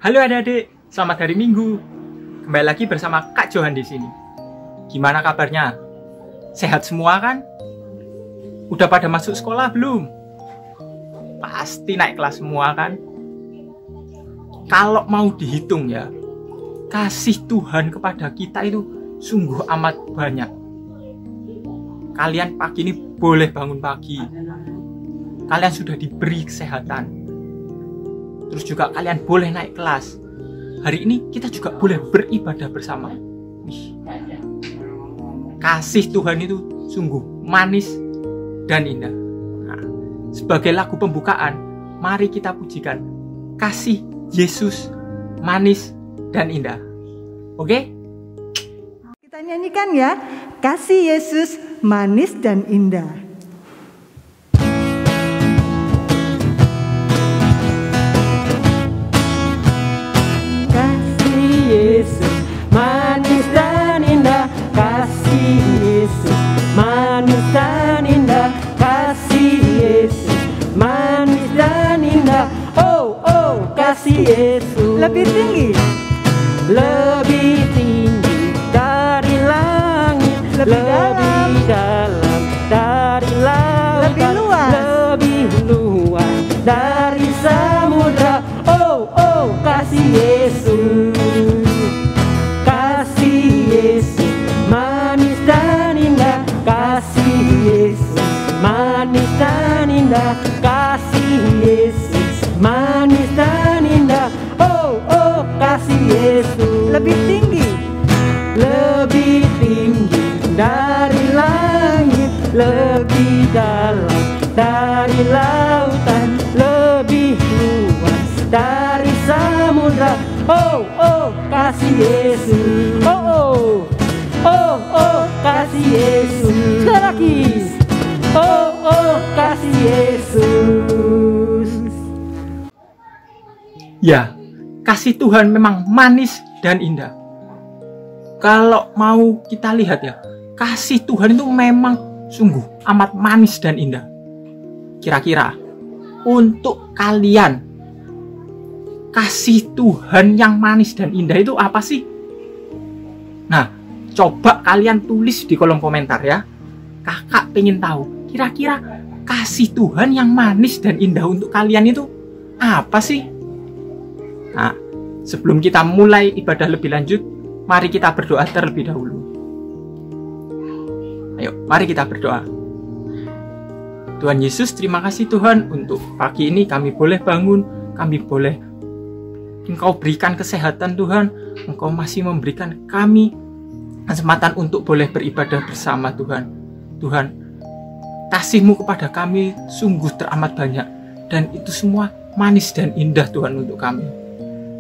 Halo adik-adik, selamat hari Minggu. Kembali lagi bersama Kak Johan di sini. Gimana kabarnya? Sehat semua kan? Udah pada masuk sekolah belum? Pasti naik kelas semua kan? Kalau mau dihitung ya, kasih Tuhan kepada kita itu sungguh amat banyak. Kalian pagi ini boleh bangun pagi. Kalian sudah diberi kesehatan. Terus juga kalian boleh naik kelas. Hari ini kita juga boleh beribadah bersama. Kasih Tuhan itu sungguh manis dan indah. Nah, sebagai lagu pembukaan, mari kita pujikan kasih Yesus manis dan indah. Oke? Kita nyanyikan ya, kasih Yesus manis dan indah. Yesus manis dan indah, kasih Yesus manis dan indah, kasih Yesus manis dan indah. Oh oh, kasih Yesus Lebih tinggi, lebih tinggi dari langit, lebih dalam dari lautan, lebih luas, lebih luas dari samudra. Oh oh, kasih Yesus, kasih Yesus manis dan indah, kasih Yesus manis dan indah, kasih Yesus manis dan indah. Oh oh, kasih Yesus lebih tinggi, lebih tinggi dari langit, lebih dalam dari lautan, lebih luas dari samudra. Oh oh, kasih Yesus. Oh oh, oh oh, kasih Yesus. Sekali lagi. Oh oh, kasih Yesus. Ya, kasih Tuhan memang manis dan indah. Kalau mau kita lihat ya, kasih Tuhan itu memang sungguh amat manis dan indah. Kira-kira untuk kalian, kasih Tuhan yang manis dan indah itu apa sih? Nah, coba kalian tulis di kolom komentar ya. Kakak pengen tahu, kira-kira kasih Tuhan yang manis dan indah untuk kalian itu apa sih? Nah, sebelum kita mulai ibadah lebih lanjut, mari kita berdoa terlebih dahulu. Ayo, mari kita berdoa. Tuhan Yesus, terima kasih Tuhan untuk pagi ini kami boleh bangun, kami boleh Engkau berikan kesehatan Tuhan, Engkau masih memberikan kami kesempatan untuk boleh beribadah bersama Tuhan. Tuhan, kasih-Mu kepada kami sungguh teramat banyak, dan itu semua manis dan indah Tuhan untuk kami.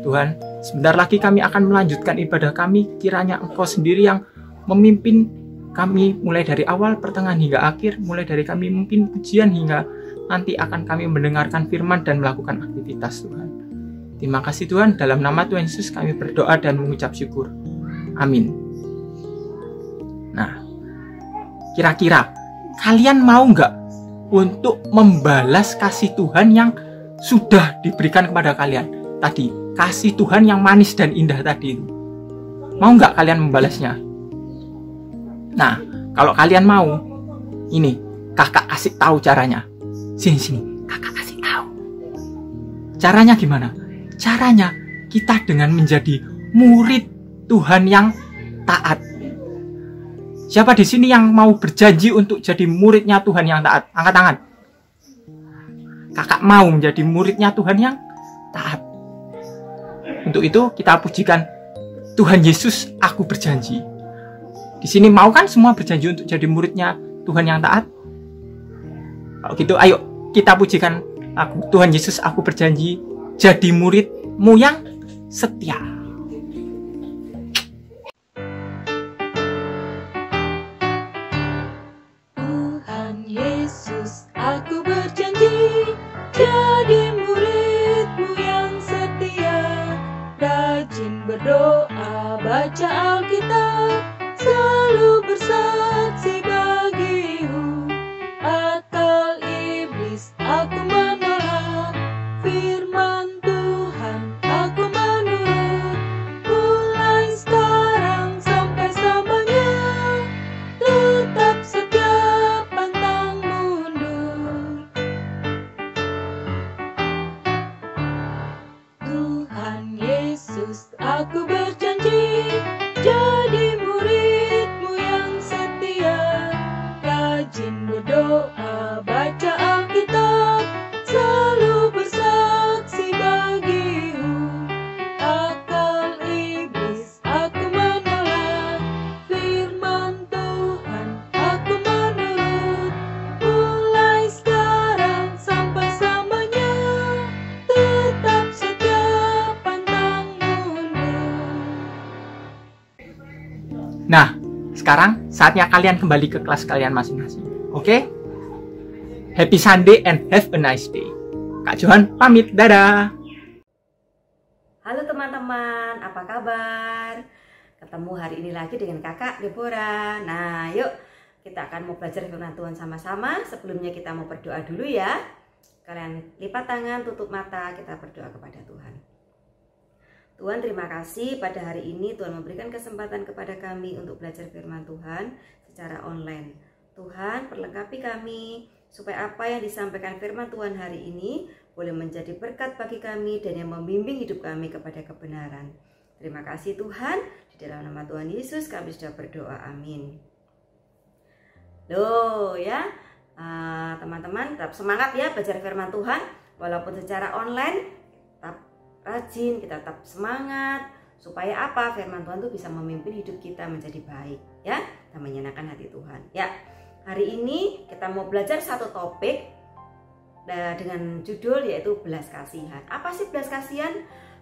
Tuhan, sebentar lagi kami akan melanjutkan ibadah kami, kiranya Engkau sendiri yang memimpin kami mulai dari awal, pertengahan hingga akhir, mulai dari kami memimpin pujian hingga nanti akan kami mendengarkan firman dan melakukan aktivitas Tuhan. Terima kasih Tuhan, dalam nama Tuhan Yesus kami berdoa dan mengucap syukur. Amin. Nah, kira-kira kalian mau nggak untuk membalas kasih Tuhan yang sudah diberikan kepada kalian? Tadi, kasih Tuhan yang manis dan indah tadi. Mau nggak kalian membalasnya? Nah, kalau kalian mau, ini kakak kasih tahu caranya. Sini, kakak kasih tahu. Caranya gimana? Caranya kita dengan menjadi murid Tuhan yang taat. Siapa di sini yang mau berjanji untuk jadi muridnya Tuhan yang taat? Angkat tangan. Kakak mau menjadi muridnya Tuhan yang taat. Untuk itu kita pujikan Tuhan Yesus, aku berjanji. Di sini mau kan semua berjanji untuk jadi muridnya Tuhan yang taat? Kalau gitu ayo kita pujikan lagu Tuhan Yesus, aku berjanji jadi muridmu yang setia. Tuhan Yesus, aku berjanji jadi muridmu yang setia, rajin berdoa, baca Alkitab, selalu bersaksi bagimu. Akal iblis aku menolak, firman Tuhan aku menolak. sekarang saatnya kalian kembali ke kelas kalian masing-masing. Oke? Happy Sunday and have a nice day. Kak Johan pamit, dadah. Halo teman-teman, apa kabar? Ketemu hari ini lagi dengan kakak Deborah. Nah, yuk kita akan mau belajar firman Tuhan sama-sama. Sebelumnya kita mau berdoa dulu ya. Kalian lipat tangan, tutup mata, kita berdoa kepada Tuhan. Tuhan, terima kasih pada hari ini Tuhan memberikan kesempatan kepada kami untuk belajar firman Tuhan secara online. Tuhan, perlengkapi kami supaya apa yang disampaikan firman Tuhan hari ini boleh menjadi berkat bagi kami dan yang membimbing hidup kami kepada kebenaran. Terima kasih Tuhan, di dalam nama Tuhan Yesus kami sudah berdoa, amin. Loh ya, teman-teman tetap semangat ya belajar firman Tuhan. Walaupun secara online, tetap rajin, kita tetap semangat. Supaya apa? Firman Tuhan itu bisa memimpin hidup kita menjadi baik ya, dan menyenangkan hati Tuhan ya. Hari ini kita mau belajar satu topik dengan judul yaitu belas kasihan. Apa sih belas kasihan?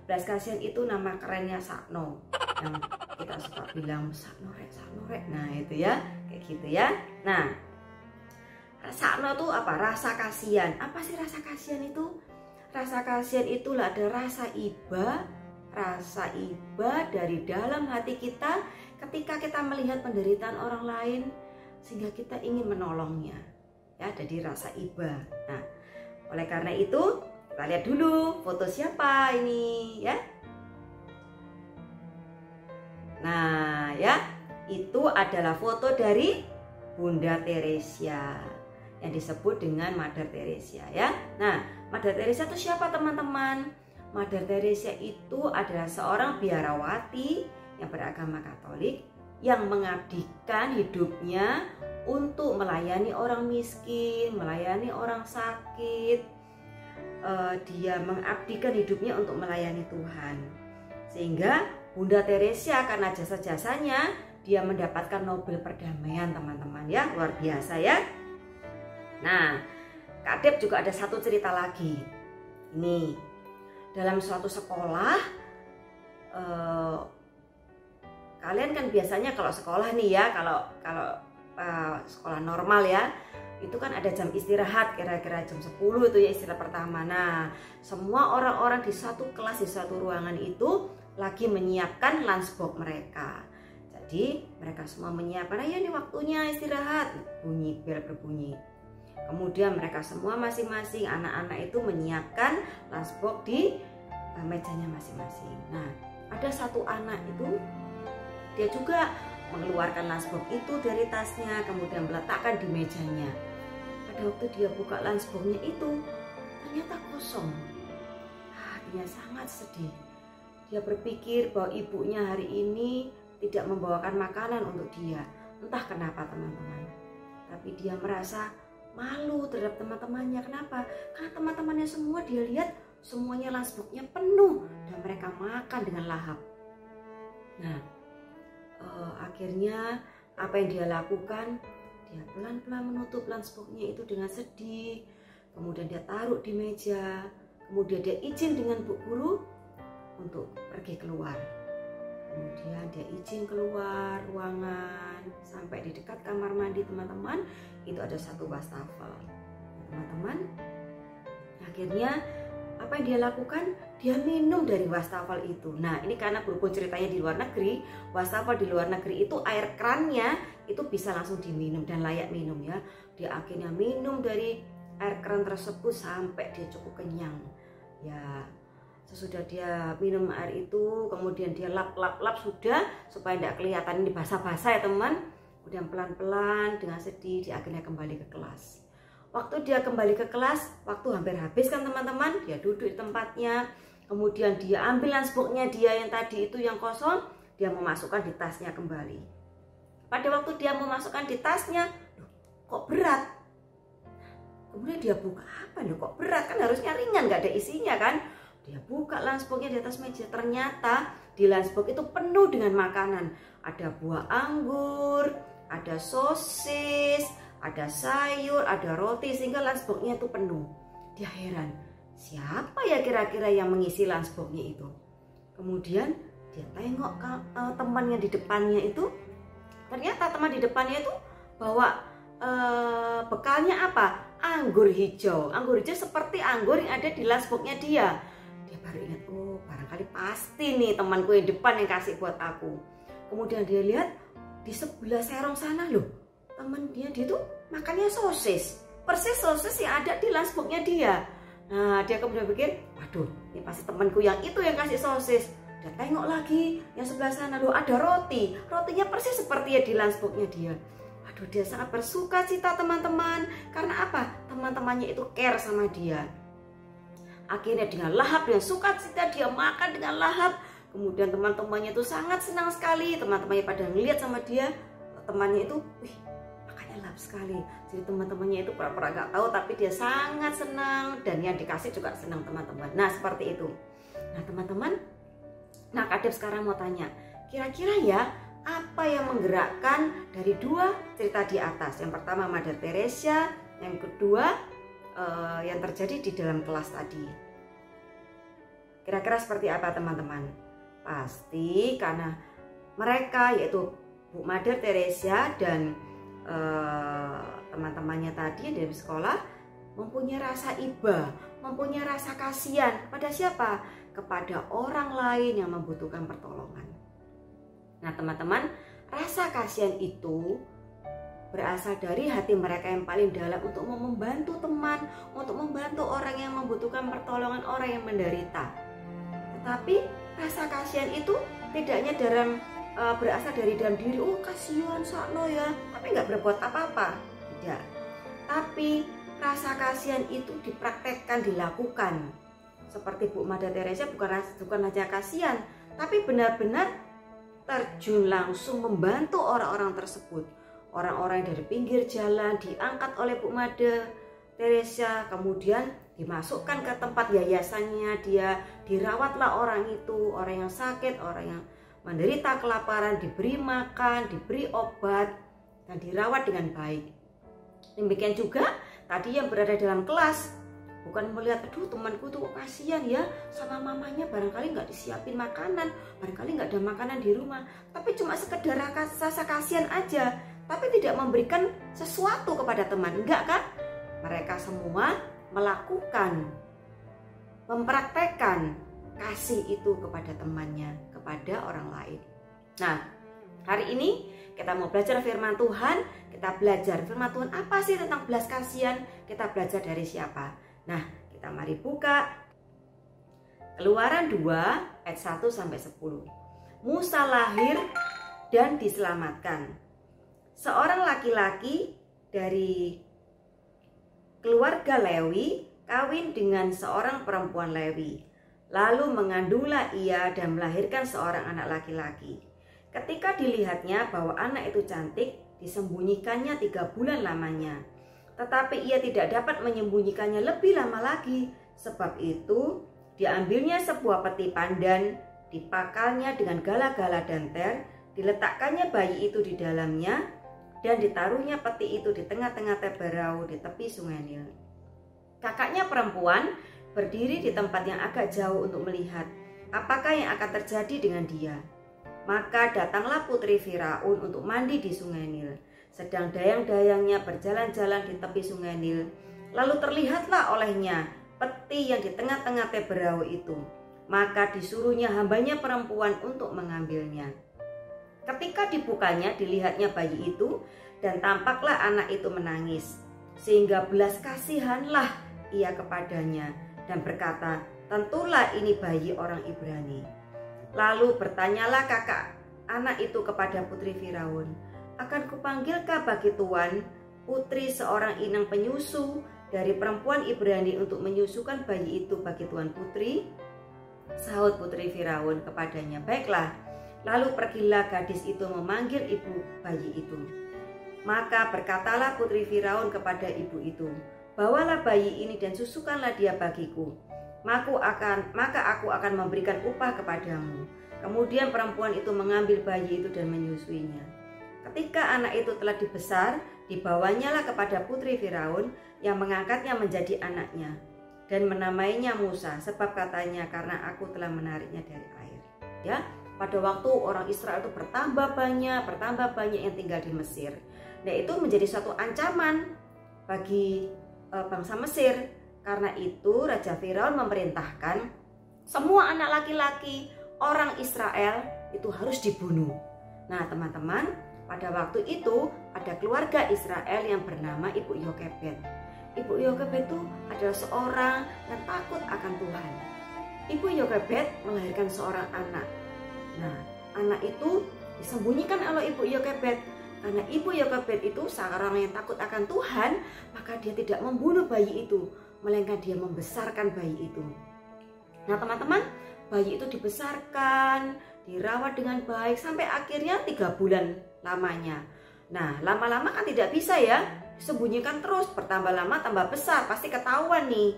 Belas kasihan itu nama kerennya Sakno, yang kita suka bilang Sakno rek. Nah itu ya, kayak gitu ya. Nah, Sakno itu apa? Rasa kasihan. Apa sih rasa kasihan itu? Rasa kasihan itulah ada rasa iba dari dalam hati kita ketika kita melihat penderitaan orang lain sehingga kita ingin menolongnya. Ya, jadi rasa iba. Nah, oleh karena itu, kita lihat dulu foto siapa ini ya. Nah ya, itu adalah foto dari Bunda Teresia yang disebut dengan Mother Teresa ya. Nah, Mother Teresa itu siapa teman-teman? Mother Teresa itu adalah seorang biarawati yang beragama Katolik yang mengabdikan hidupnya untuk melayani orang miskin, melayani orang sakit. Dia mengabdikan hidupnya untuk melayani Tuhan. Sehingga Bunda Teresa karena jasa-jasanya dia mendapatkan Nobel Perdamaian teman-teman ya, luar biasa ya. Nah, Kak Deb juga ada satu cerita lagi. Ini dalam suatu sekolah, kalian kan biasanya kalau sekolah nih ya, kalau sekolah normal ya, itu kan ada jam istirahat kira-kira jam 10 itu ya istirahat pertama. Nah, semua orang-orang di satu kelas, di satu ruangan itu lagi menyiapkan lunchbox mereka. Jadi mereka semua menyiapkan, ayo ini waktunya istirahat. Bunyi bel berbunyi. Kemudian mereka semua masing-masing anak-anak itu menyiapkan lunchbox di mejanya masing-masing. Nah, ada satu anak itu dia juga mengeluarkan lunchbox itu dari tasnya, kemudian meletakkan di mejanya. Pada waktu dia buka lunchboxnya itu, ternyata kosong. Hatinya sangat sedih. Dia berpikir bahwa ibunya hari ini tidak membawakan makanan untuk dia. Entah kenapa teman-teman. Tapi dia merasa malu terhadap teman-temannya. Kenapa? Karena teman-temannya semua dia lihat semuanya lunchboxnya penuh dan mereka makan dengan lahap. Nah, akhirnya apa yang dia lakukan, dia pelan-pelan menutup lunchboxnya itu dengan sedih. Kemudian dia taruh di meja. Kemudian dia izin dengan Bu Guru untuk pergi keluar. Kemudian dia izin keluar ruangan. Sampai di dekat kamar mandi teman-teman, itu ada satu wastafel. Teman-teman, akhirnya apa yang dia lakukan? Dia minum dari wastafel itu. Nah, ini karena berhubung ceritanya di luar negeri, wastafel di luar negeri itu air krannya itu bisa langsung diminum dan layak minum ya. Dia akhirnya minum dari air kran tersebut sampai dia cukup kenyang. Ya, sesudah dia minum air itu, kemudian dia lap sudah supaya tidak kelihatan ini basah-basah ya teman. Kemudian pelan-pelan dengan sedih dia akhirnya kembali ke kelas. Waktu dia kembali ke kelas, waktu hampir habis kan teman-teman, dia duduk di tempatnya. Kemudian dia ambil lunchboxnya dia yang tadi itu yang kosong, dia memasukkan di tasnya kembali. Pada waktu dia memasukkan di tasnya, kok berat? Kemudian dia buka, apa nih kok berat? Kan harusnya ringan, gak ada isinya kan? Dia buka lunchboxnya di atas meja, ternyata di lunchbox itu penuh dengan makanan. Ada buah anggur, ada sosis, ada sayur, ada roti, sehingga lunchboxnya itu penuh. Dia heran, siapa ya kira-kira yang mengisi lunchboxnya itu? Kemudian dia tengok ke temannya di depannya itu, Ternyata teman di depannya itu bawa bekalnya apa? Anggur hijau. Anggur hijau seperti anggur yang ada di lunchboxnya dia. Dia baru ingat, oh barangkali pasti nih temanku yang depan yang kasih buat aku. Kemudian dia lihat di sebelah serong sana loh, teman dia tuh makannya sosis. Persis sosis yang ada di lunchboxnya dia. Nah, dia kemudian pikir, waduh, ini pasti temanku yang itu yang kasih sosis. Dia tengok lagi yang sebelah sana loh, ada roti. Rotinya persis seperti ya di lunchboxnya dia. Aduh, dia sangat bersuka cita teman-teman. Karena apa? Teman-temannya itu care sama dia. Akhirnya dengan lahap, dengan sukacita dia makan dengan lahap. Kemudian teman-temannya itu sangat senang sekali. Teman-temannya pada ngeliat sama dia, temannya itu, wih, makannya lahap sekali. Jadi teman-temannya itu pura-pura gak tahu, tapi dia sangat senang. Dan yang dikasih juga senang teman-teman. Nah, seperti itu. Nah, teman-teman, nah Kadep sekarang mau tanya, kira-kira ya, apa yang menggerakkan dari dua cerita di atas? Yang pertama Mother Teresa, yang kedua yang terjadi di dalam kelas tadi. Kira-kira seperti apa teman-teman? Pasti karena mereka, yaitu Bu Mother Teresa dan teman-temannya tadi dari sekolah, mempunyai rasa iba, mempunyai rasa kasihan pada siapa? Kepada orang lain yang membutuhkan pertolongan. Nah teman-teman, rasa kasihan itu berasal dari hati mereka yang paling dalam untuk membantu teman, untuk membantu orang yang membutuhkan pertolongan, orang yang menderita. Tetapi rasa kasihan itu tidaknya berasal dari dalam diri, oh kasihan sakno ya, tapi nggak berbuat apa-apa. Tidak. Tapi rasa kasihan itu dipraktekkan, dilakukan. Seperti Bu Mother Teresa bukan hanya kasihan, tapi benar-benar terjun langsung membantu orang-orang tersebut. Orang-orang dari pinggir jalan diangkat oleh Bu Mother Teresa, kemudian dimasukkan ke tempat yayasannya dia, dirawatlah orang itu, orang yang sakit, orang yang menderita kelaparan, diberi makan, diberi obat, dan dirawat dengan baik. Demikian juga tadi yang berada dalam kelas, bukan melihat, aduh temanku tuh kasihan ya sama mamanya, barangkali nggak disiapin makanan, barangkali nggak ada makanan di rumah, tapi cuma sekedar rasa kasihan aja, tapi tidak memberikan sesuatu kepada teman, enggak kan? Mereka semua melakukan, mempraktekkan kasih itu kepada temannya, kepada orang lain. Nah, hari ini kita mau belajar firman Tuhan. Kita belajar firman Tuhan apa sih tentang belas kasihan? Kita belajar dari siapa? Nah, kita mari buka Keluaran 2 ayat 1 sampai 10. Musa lahir dan diselamatkan. Seorang laki-laki dari keluarga Lewi kawin dengan seorang perempuan Lewi. Lalu mengandunglah ia dan melahirkan seorang anak laki-laki. Ketika dilihatnya bahwa anak itu cantik, disembunyikannya 3 bulan lamanya. Tetapi ia tidak dapat menyembunyikannya lebih lama lagi. Sebab itu diambilnya sebuah peti pandan, dipakalnya dengan gala-gala dantel, diletakkannya bayi itu di dalamnya, dan ditaruhnya peti itu di tengah-tengah teberau di tepi sungai Nil. Kakaknya perempuan berdiri di tempat yang agak jauh untuk melihat apakah yang akan terjadi dengan dia. Maka datanglah putri Firaun untuk mandi di sungai Nil. Sedang dayang-dayangnya berjalan-jalan di tepi sungai Nil. Lalu terlihatlah olehnya peti yang di tengah-tengah teberau itu. Maka disuruhnya hambanya perempuan untuk mengambilnya. Ketika dibukanya, dilihatnya bayi itu, dan tampaklah anak itu menangis. Sehingga belas kasihanlah ia kepadanya, dan berkata, tentulah ini bayi orang Ibrani. Lalu bertanyalah kakak anak itu kepada putri Firaun, akan kupanggilkah bagi Tuan putri seorang inang penyusu dari perempuan Ibrani untuk menyusukan bayi itu bagi Tuan putri? Sahut putri Firaun kepadanya, baiklah. Lalu pergilah gadis itu memanggil ibu bayi itu. Maka berkatalah putri Firaun kepada ibu itu, bawalah bayi ini dan susukanlah dia bagiku. Maka aku akan memberikan upah kepadamu. Kemudian perempuan itu mengambil bayi itu dan menyusuinya. Ketika anak itu telah dibesar, dibawanyalah kepada putri Firaun yang mengangkatnya menjadi anaknya dan menamainya Musa, sebab katanya karena aku telah menariknya dari air. Ya, pada waktu orang Israel itu bertambah banyak yang tinggal di Mesir. Nah, itu menjadi suatu ancaman bagi bangsa Mesir. Karena itu Raja Firaun memerintahkan semua anak laki-laki orang Israel itu harus dibunuh. Nah, teman-teman, pada waktu itu ada keluarga Israel yang bernama Ibu Yokebed. Ibu Yokebed itu adalah seorang yang takut akan Tuhan. Ibu Yokebed melahirkan seorang anak. Nah, anak itu disembunyikan oleh Ibu Yokebed. Karena Ibu Yokebed itu seorang yang takut akan Tuhan, maka dia tidak membunuh bayi itu, melainkan dia membesarkan bayi itu. Nah, teman-teman, bayi itu dibesarkan, dirawat dengan baik sampai akhirnya 3 bulan lamanya. Nah, lama-lama kan tidak bisa ya, disembunyikan terus, bertambah lama tambah besar, pasti ketahuan nih.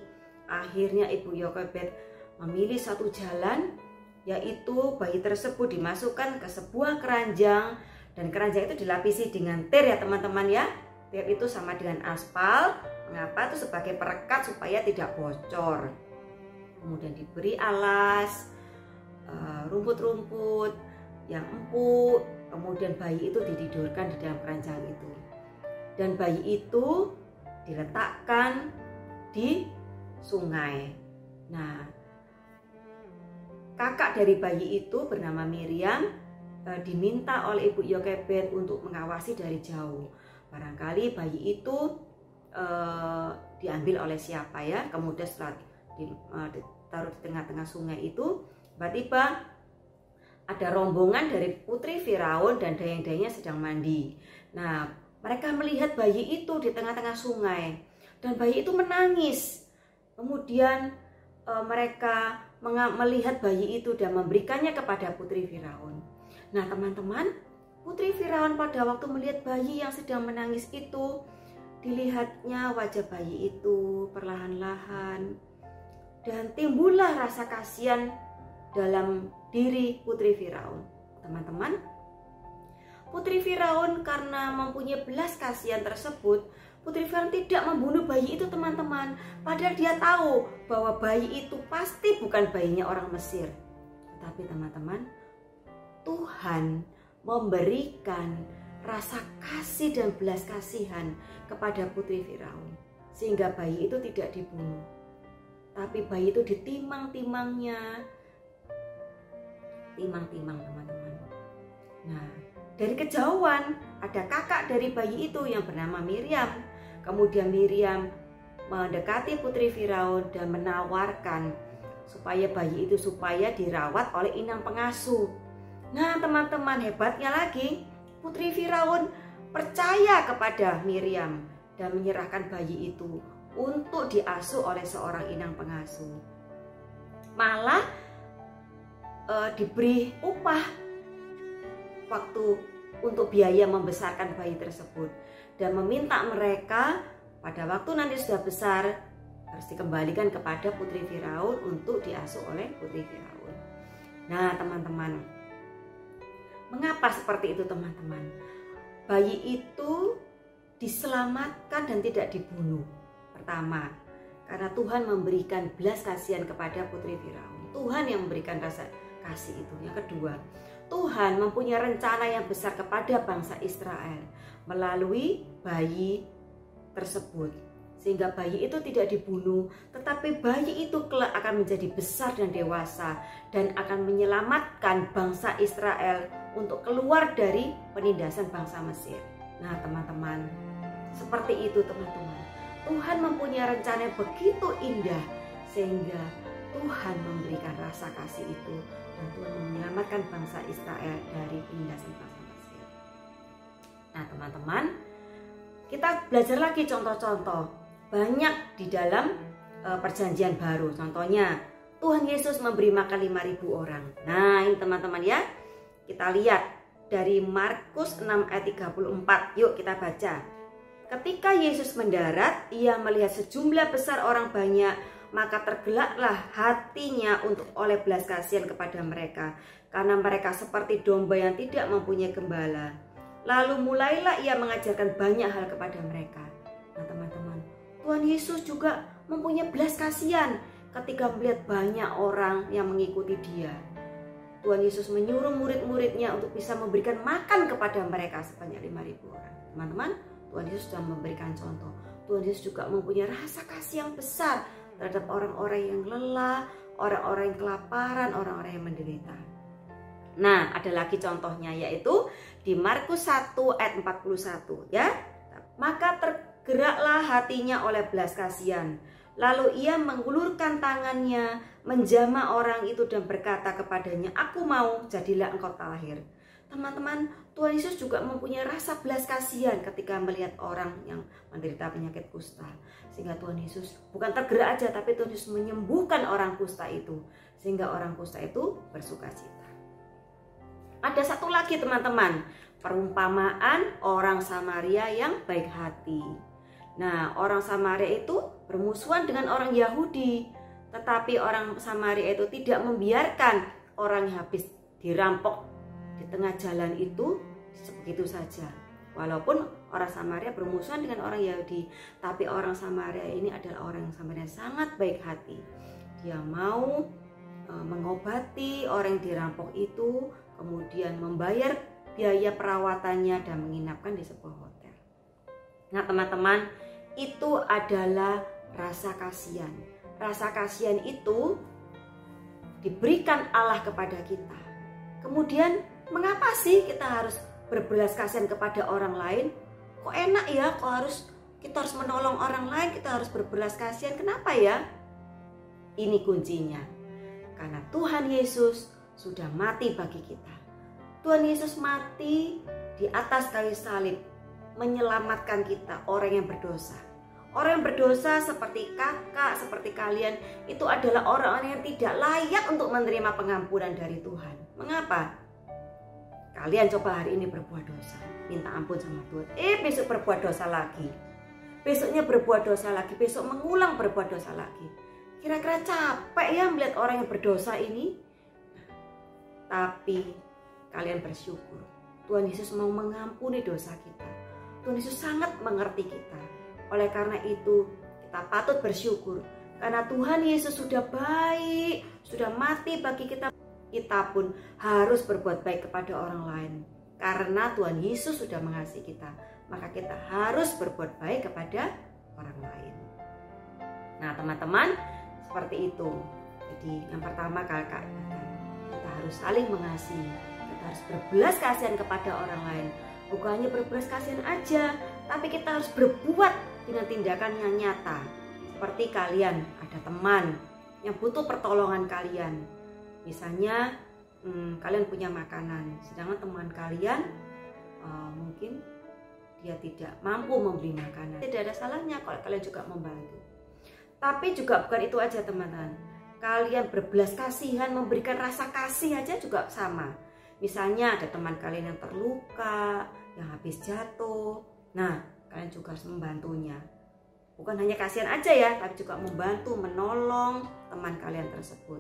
Akhirnya Ibu Yokebed memilih satu jalan, yaitu bayi tersebut dimasukkan ke sebuah keranjang, dan keranjang itu dilapisi dengan tir ya teman-teman ya. Tir itu sama dengan aspal. Mengapa? Itu sebagai perekat supaya tidak bocor. Kemudian diberi alas, rumput-rumput yang empuk. Kemudian bayi itu ditidurkan di dalam keranjang itu. Dan bayi itu diletakkan di sungai. Nah, kakak dari bayi itu bernama Miriam diminta oleh Ibu Yokebed untuk mengawasi dari jauh. Barangkali bayi itu diambil oleh siapa ya. Kemudian setelah ditaruh di tengah-tengah sungai itu, tiba-tiba ada rombongan dari putri Firaun dan dayang-dayangnya sedang mandi. Nah, mereka melihat bayi itu di tengah-tengah sungai dan bayi itu menangis. Kemudian mereka melihat bayi itu dan memberikannya kepada putri Firaun. Nah, teman-teman, putri Firaun pada waktu melihat bayi yang sedang menangis itu, dilihatnya wajah bayi itu perlahan-lahan dan timbullah rasa kasihan dalam diri putri Firaun. Teman-teman, putri Firaun karena mempunyai belas kasihan tersebut, putri Firaun tidak membunuh bayi itu teman-teman. Padahal dia tahu bahwa bayi itu pasti bukan bayinya orang Mesir. Tetapi teman-teman, Tuhan memberikan rasa kasih dan belas kasihan kepada putri Firaun. Sehingga bayi itu tidak dibunuh. Tapi bayi itu ditimang-timangnya. Timang-timang teman-teman. Nah, dari kejauhan ada kakak dari bayi itu yang bernama Miriam. Kemudian Miriam mendekati putri Firaun dan menawarkan supaya bayi itu dirawat oleh inang pengasuh. Nah, teman-teman, hebatnya lagi, putri Firaun percaya kepada Miriam dan menyerahkan bayi itu untuk diasuh oleh seorang inang pengasuh. Malah diberi upah waktu untuk biaya membesarkan bayi tersebut, dan meminta mereka pada waktu nanti sudah besar harus dikembalikan kepada putri Firaun untuk diasuh oleh putri Firaun. Nah, teman-teman, mengapa seperti itu teman-teman? Bayi itu diselamatkan dan tidak dibunuh. Pertama, karena Tuhan memberikan belas kasihan kepada putri Firaun. Tuhan yang memberikan rasa kasih itu. Yang kedua, Tuhan mempunyai rencana yang besar kepada bangsa Israel melalui bayi tersebut. Sehingga bayi itu tidak dibunuh, tetapi bayi itu kelak akan menjadi besar dan dewasa dan akan menyelamatkan bangsa Israel untuk keluar dari penindasan bangsa Mesir. Nah, teman-teman, seperti itu teman-teman. Tuhan mempunyai rencana yang begitu indah sehingga Tuhan memberikan rasa kasih itu dan Tuhan menyelamatkan bangsa Israel dari penindasan bangsa Mesir. Nah, teman-teman, kita belajar lagi contoh-contoh banyak di dalam perjanjian baru. Contohnya, Tuhan Yesus memberi makan 5.000 orang. Nah, ini teman-teman ya, kita lihat dari Markus 6 ayat 34. Yuk kita baca. Ketika Yesus mendarat, ia melihat sejumlah besar orang banyak, maka tergeraklah hatinya untuk oleh belas kasihan kepada mereka, karena mereka seperti domba yang tidak mempunyai gembala. Lalu mulailah ia mengajarkan banyak hal kepada mereka. Nah, teman-teman, Tuhan Yesus juga mempunyai belas kasihan ketika melihat banyak orang yang mengikuti dia. Tuhan Yesus menyuruh murid-muridnya untuk bisa memberikan makan kepada mereka sebanyak 5.000 orang. Teman-teman, Tuhan Yesus sudah memberikan contoh. Tuhan Yesus juga mempunyai rasa kasih yang besar terhadap orang-orang yang lelah, orang-orang yang kelaparan, orang-orang yang menderita. Nah, ada lagi contohnya, yaitu di Markus 1 ayat 41 ya. Maka tergeraklah hatinya oleh belas kasihan. Lalu ia mengulurkan tangannya, menjamah orang itu dan berkata kepadanya, "Aku mau, jadilah engkau talahir." Teman-teman, Tuhan Yesus juga mempunyai rasa belas kasihan ketika melihat orang yang menderita penyakit kusta. Sehingga Tuhan Yesus bukan tergerak aja, tapi Tuhan Yesus menyembuhkan orang kusta itu. Sehingga orang kusta itu bersukacita. Ada satu lagi teman-teman, perumpamaan orang Samaria yang baik hati. Nah, orang Samaria itu bermusuhan dengan orang Yahudi. Tetapi orang Samaria itu tidak membiarkan orang yang habis dirampok di tengah jalan itu begitu saja. Walaupun orang Samaria bermusuhan dengan orang Yahudi, tapi orang Samaria ini adalah orang Samaria sangat baik hati. Dia mau mengobati orang yang dirampok itu, kemudian membayar biaya perawatannya dan menginapkan di sebuah hotel. Nah teman-teman, itu adalah rasa kasihan. Rasa kasihan itu diberikan Allah kepada kita. Kemudian mengapa sih kita harus berbelas kasihan kepada orang lain? Kok enak ya, kita harus menolong orang lain, kita harus berbelas kasihan. Kenapa ya? Ini kuncinya. Karena Tuhan Yesus sudah mati bagi kita. Tuhan Yesus mati di atas kayu salib, menyelamatkan kita, orang yang berdosa. Orang yang berdosa seperti kakak, seperti kalian, itu adalah orang-orang yang tidak layak untuk menerima pengampunan dari Tuhan. Mengapa? Kalian coba hari ini berbuat dosa, minta ampun sama Tuhan. Besok berbuat dosa lagi. Besoknya berbuat dosa lagi, besok mengulang berbuat dosa lagi. Kira-kira capek ya melihat orang yang berdosa ini? Tapi kalian bersyukur. Tuhan Yesus mau mengampuni dosa kita. Tuhan Yesus sangat mengerti kita. Oleh karena itu kita patut bersyukur. Karena Tuhan Yesus sudah baik, sudah mati bagi kita. Kita pun harus berbuat baik kepada orang lain. Karena Tuhan Yesus sudah mengasihi kita, maka kita harus berbuat baik kepada orang lain. Nah teman-teman, seperti itu. Jadi yang pertama kakak, kita harus saling mengasihi. Kita harus berbelas kasihan kepada orang lain. Bukan hanya berbelas kasihan aja, tapi kita harus berbuat dengan tindakan yang nyata. Seperti kalian ada teman yang butuh pertolongan kalian. Misalnya kalian punya makanan, sedangkan teman kalian mungkin dia tidak mampu membeli makanan. Tidak ada salahnya kalau kalian juga membantu. Tapi juga bukan itu aja teman-teman. Kalian berbelas kasihan, memberikan rasa kasih aja juga sama. Misalnya ada teman kalian yang terluka, yang habis jatuh. Nah, kalian juga harus membantunya. Bukan hanya kasihan aja ya, tapi juga membantu, menolong teman kalian tersebut.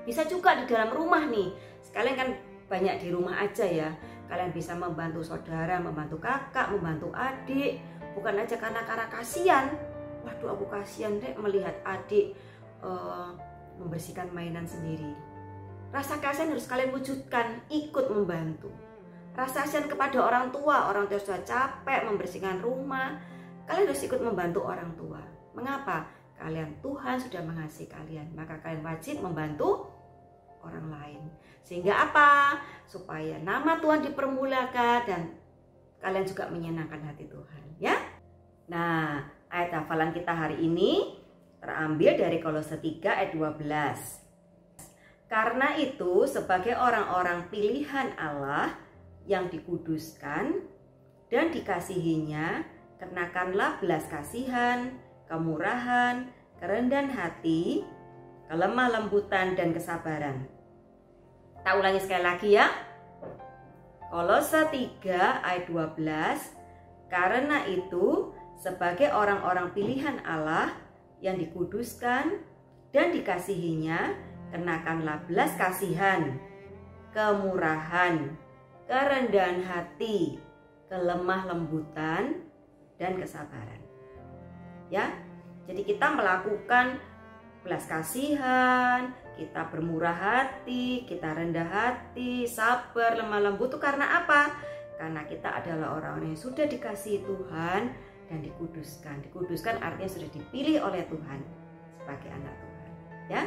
Bisa juga di dalam rumah nih. Sekalian kan banyak di rumah aja ya. Kalian bisa membantu saudara, membantu kakak, membantu adik. Bukan aja karena kasihan. Waduh, aku kasihan deh melihat adik membersihkan mainan sendiri. Rasa kasihan harus kalian wujudkan, ikut membantu. Rasa kasihan kepada orang tua sudah capek membersihkan rumah, kalian harus ikut membantu orang tua. Mengapa? Tuhan sudah mengasihi kalian, maka kalian wajib membantu orang lain. Sehingga apa? Supaya nama Tuhan dipermuliakan dan kalian juga menyenangkan hati Tuhan, ya. Nah, ayat hafalan kita hari ini terambil dari Kolose 3 ayat 12. Karena itu, sebagai orang-orang pilihan Allah yang dikuduskan dan dikasihinya, kenakanlah belas kasihan, kemurahan, kerendahan hati, kelemah lembutan dan kesabaran. Tak ulangi sekali lagi ya. Kolose 3 ayat 12. Karena itu, sebagai orang-orang pilihan Allah yang dikuduskan dan dikasihinya, kenakanlah belas kasihan, kemurahan, kerendahan hati, kelemah lembutan, dan kesabaran. Ya, jadi kita melakukan belas kasihan, kita bermurah hati, kita rendah hati, sabar, lemah lembut itu karena apa? Karena kita adalah orang yang sudah dikasihi Tuhan dan dikuduskan. Dikuduskan artinya sudah dipilih oleh Tuhan sebagai anak Tuhan. Ya.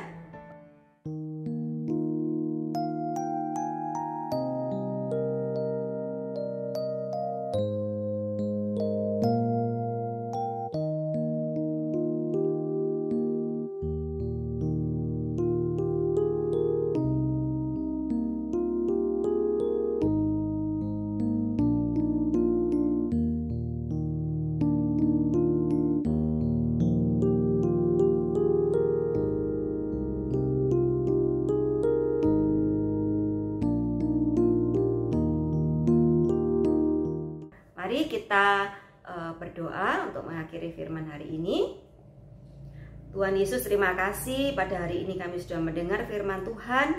Mari kita berdoa untuk mengakhiri firman hari ini. Tuhan Yesus, terima kasih pada hari ini kami sudah mendengar firman Tuhan.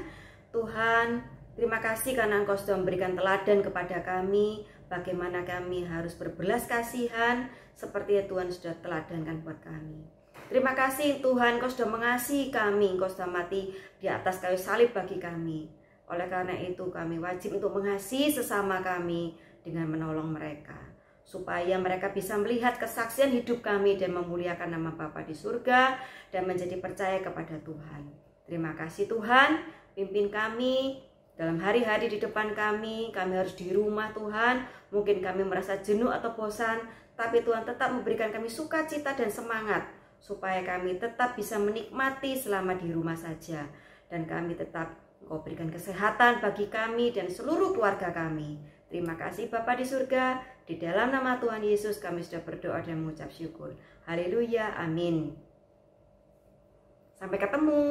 Tuhan, terima kasih karena Engkau sudah memberikan teladan kepada kami, bagaimana kami harus berbelas kasihan seperti yang Tuhan sudah teladankan buat kami. Terima kasih Tuhan, Engkau sudah mengasihi kami, Engkau sudah mati di atas kayu salib bagi kami. Oleh karena itu kami wajib untuk mengasihi sesama kami dengan menolong mereka, supaya mereka bisa melihat kesaksian hidup kami dan memuliakan nama Bapa di surga dan menjadi percaya kepada Tuhan. Terima kasih Tuhan, pimpin kami dalam hari-hari di depan kami harus di rumah Tuhan, mungkin kami merasa jenuh atau bosan, tapi Tuhan tetap memberikan kami sukacita dan semangat, supaya kami tetap bisa menikmati selama di rumah saja, dan kami tetap Engkau berikan kesehatan bagi kami dan seluruh keluarga kami. Terima kasih Bapa di surga, di dalam nama Tuhan Yesus kami sudah berdoa dan mengucap syukur. Haleluya, amin. Sampai ketemu.